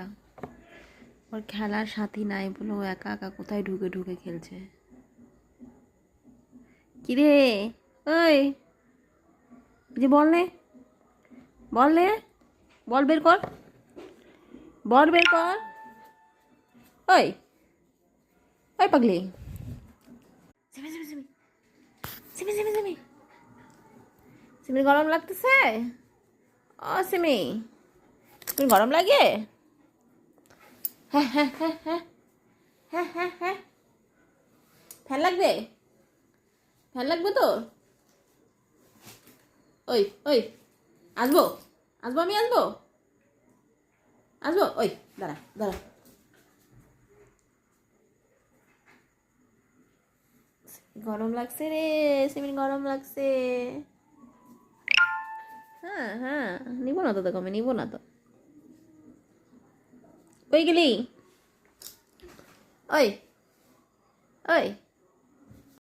একটা, ওর খেলার সাথী নাই বলে ও একা একা কোথায় ঢুকে ঢুকে খেলছে। কিরে ওই যে বল নে, বল নে, বল বের কর, বল বের কর। ওই ওই পাগলি, সিমি সিমি সিমি সিমি সিমি সিমি সিমি গরম লাগতেছে? ও সিমি, তুমি গরম লাগে? হ্যাঁ হ্যাঁ হ্যাঁ হ্যাঁ হ্যাঁ হ্যাঁ হ্যাঁ, ফ্যান লাগবে? ফ্যান লাগবে তো? ওই ওই, আসবো, আসবো, আমি আসবো, আসবো। ওই দাঁড়া দাঁড়া, গরম লাগছে রে, সিমির গরম লাগছে। হ্যাঁ হ্যাঁ, নিবো না তো, তোকে আমি নিবো না তো। কই গেলি? ওই ওই